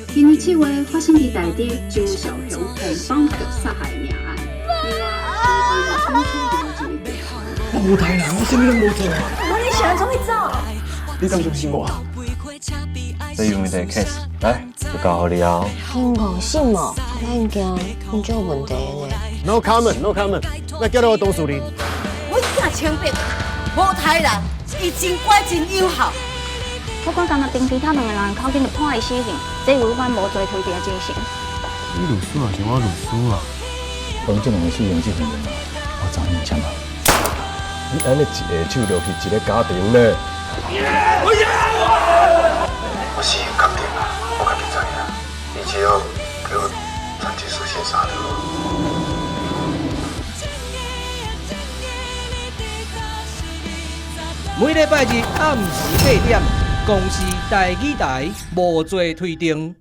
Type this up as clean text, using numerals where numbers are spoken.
今年7月发生伫台中周小雄被绑票杀害命案，我台人，我什么拢无做啊！你想怎么走？你敢相信我？这有问题 case， 来，就交给你啊。听讲信哦，咱惊你有问题呢。No comment, no comment。那叫到我董事长。我惊清白，无台人，伊真乖真友好。我讲干那丁皮他两个人靠近就判伊死刑，这违反无罪推定的精神。你律师啊，是我律师啊。当这两个死刑这份人啊，我早年签啊。你安尼一个手落去一个家庭呢？我死刑确定啊，我家己知影，你只要给我传技术先杀了。每礼拜日暗时8点，公视第2台无罪推定。